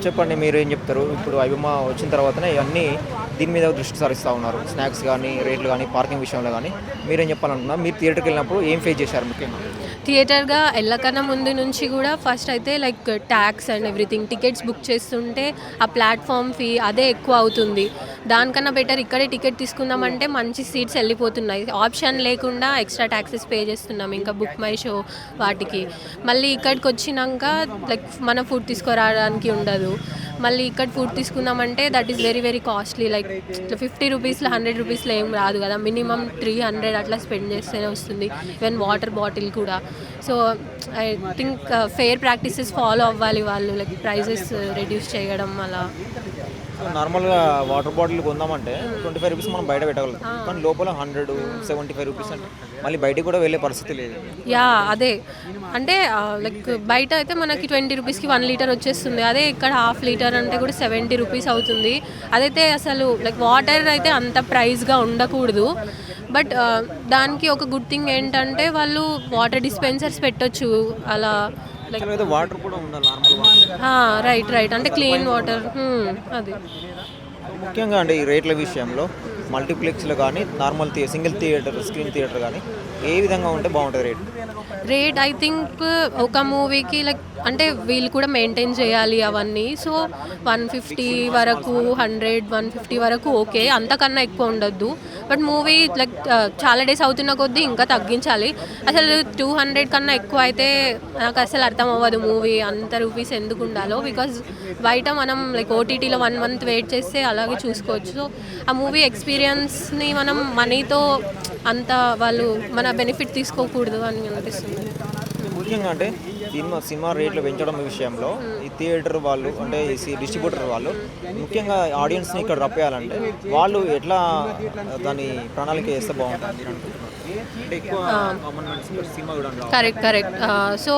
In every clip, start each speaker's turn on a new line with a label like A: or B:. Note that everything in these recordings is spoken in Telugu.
A: చెప్పండి మీరేం చెప్తారు? ఇప్పుడు ఐబొమ్మ వచ్చిన తర్వాతనే ఇవన్నీ దీని మీద దృష్టి సారిస్తా ఉన్నారు. స్నాక్స్ గానీ, రేట్లు గానీ, పార్కింగ్ విషయంలో గానీ. మీరేం చెప్పాలనుకున్నారు? మీరు థియేటర్‌కెళ్ళినప్పుడు ఏం ఫేస్ చేశారు ముఖ్యంగా?
B: థియేటర్‌గా ఎళ్ళకన్నా ముందు నుంచి గూడా ఫస్ట్ అయితే like talks and everything tickets book చేస్తుంటే ఆ ప్లాట్‌ఫార్మ్ ఫీ అదే ఎక్కువ అవుతుంది. దానికన్నా బెటర్ ఇక్కడే టికెట్ తీసుకుందామంటే మంచి సీట్స్ ఎళ్ళిపోతున్నాయి. ఆప్షన్ లేకుండా ఎక్స్‌ట్రా టాక్సెస్ పే చేస్తున్నాం. ఇంకా బుక్ మై షో వాటికి. మళ్ళీ ఇక్కడికొచ్చినంక లైక్ మన ఫుడ్ తీసుకురావడానికి ఉండదు. మళ్ళీ ఇక్కడ ఫుడ్ తీసుకుందామంటే that is very very costly. Like ఇట్లా 50 రూపీస్‌లో, 100 రూపీస్‌లో ఏం రాదు గదా! మినిమమ్ 300 అట్లా స్పెండ్ చేస్తేనే వస్తుంది. ఈవెన్ వాటర్ బాటిల్ కూడా. So, I think fair practices follow అవ్వాలి వాళ్ళు. లైక్ ప్రైజెస్ రెడ్యూస్ చేయడం అలా.
A: సో, నార్మల్‌గా వాటర్ బాటిల్ కొందామంటే రూ. 25 మనం బయట పెట్టగలుగుతాం.
B: ఆ!
A: కానీ లోపల 100, రూ. 75 అంటే మళ్ళీ బయటికి కూడా వెళ్ళే పరిస్థితి లేదు.
B: అదే. అంటే లైక్ బయట అయితే మనకి 20 రూపీస్‌కి 1 లీటర్ వచ్చేస్తుంది. అదే ఇక్కడ హాఫ్ లీటర్ అంటే కూడా 70 రూపీస్ అవుతుంది. అదైతే అసలు లైక్ వాటర్ అయితే అంత ప్రైస్‌గా ఉండకూడదు. బట్ దానికి ఒక గుడ్ థింగ్ ఏంటంటే వాళ్ళు వాటర్ డిస్పెన్సర్స్ పెట్టొచ్చు. అలా లైక్
A: యాక్చువల్‌గా అయితే వాటర్ కూడా ఉండాలి నార్మల్ వాటర్.
B: రైట్. అంటే క్లీన్ వాటర్. అది.
A: ముఖ్యంగా అండి ఈ రేట్ల విషయంలో మల్టీప్లెక్స్‌లో గానీ, normal single theatre, screen theatre గానీ ఏ విధంగా ఉంటే బావుంటది రేట్?
B: రేట్ ఐ థింక్ ఒక మూవీకి లైక్ అంటే వీళ్ళు కూడా మెయింటైన్ చేయాలి అవన్నీ. సో, 150 వరకు, 100, 150 వరకు ఓకే. అంతకన్నా ఎక్కువ ఉండొద్దు. బట్ మూవీ లైక్ చాలా డేస్ అవుతున్న కొద్దీ ఇంకా తగ్గించాలి. అసలు 200 కన్నా ఎక్కువ అయితే నాకు అసలు అర్థం అవ్వదు మూవీ అంత రూపీస్ ఎందుకు ఉండాలో. బికాజ్ బయట మనం లైక్ ఓటీటీలో 1 మంత్ వెయిట్ చేస్తే అలాగే చూసుకోవచ్చు. సో, ఆ మూవీ ఎక్స్‌పీరియన్స్‌ని మనం మనీతో అంత వాళ్ళు మన బెనిఫిట్ తీసుకోకూడదు అని అనిపిస్తుంది.
A: ముఖ్యంగా అంటే సినిమా రేట్లు పెంచడం విషయంలో ఈ థియేటర్ వాళ్ళు అంటే డిస్ట్రిబ్యూటర్ వాళ్ళు ముఖ్యంగా ఆడియన్స్ని ఇక్కడ రప్పియాలంటే వాళ్ళు ఎట్లా దాని ప్రణాళిక చేస్తే బాగుంటుంది మీరు అనుకుంటున్నారు? అంటే ఎక్కువ కామన్ మ్యాన్స్ సినిమా చూడండి రావాలి.
B: కరెక్ట్. సో,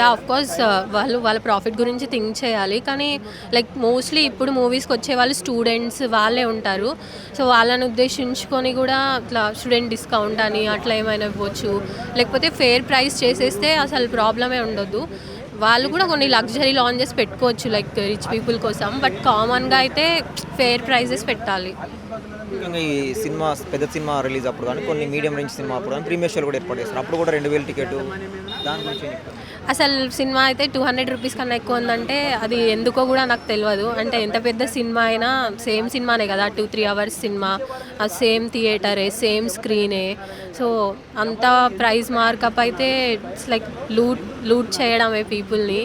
B: ఆఫ్ కోర్స్ వాళ్ళు వాళ్ళ ప్రాఫిట్ గురించి థింక్ చేయాలి. కానీ లైక్ మోస్ట్‌లీ ఇప్పుడు మూవీస్‌కి వచ్చేవాళ్ళు స్టూడెంట్స్ వాళ్ళే ఉంటారు. సో, వాళ్ళని ఉద్దేశించుకొని కూడా ఇట్లా స్టూడెంట్ డిస్కౌంట్ అని అట్లా ఏమైనా ఇవ్వచ్చు. లేకపోతే ఫెయిర్ ప్రైస్ చేసేస్తే అసలు ప్రాబ్లమే ఉండొద్దు. వాళ్ళు కూడా కొన్ని లగ్జరీ లాంజెస్ పెట్టుకోవచ్చు లైక్ రిచ్ పీపుల్ కోసం. బట్ కామన్‌గా అయితే ఫెయిర్ ప్రైజెస్ పెట్టాలి.
A: ముఖ్యంగా ఈ సినిమా పెద్ద సినిమా రిలీజ్ అప్పుడు కానీ కొన్ని మీడియం రేంజ్ సినిమా అప్పుడు కానీ ప్రీమియర్ షోలు కూడా ఏర్పాటు చేస్తారు. అప్పుడు కూడా 2000 టికెట్ దాని గురించి ఏం చెప్తారు?
B: అసలు సినిమా అయితే 200 రూపీస్ కన్నా ఎక్కువ ఉందంటే అది ఎందుకో కూడా నాకు తెలవదు. అంటే ఎంత పెద్ద సినిమా అయినా సేమ్ సినిమానే కదా! 2, 3 అవర్స్ సినిమా. సేమ్ థియేటరే, సేమ్ స్క్రీనే. సో, అంత ప్రైస్ మార్కప్ అయితే ఇట్స్ లైక్ లూట్ చేయడమే పీపుల్‌ని.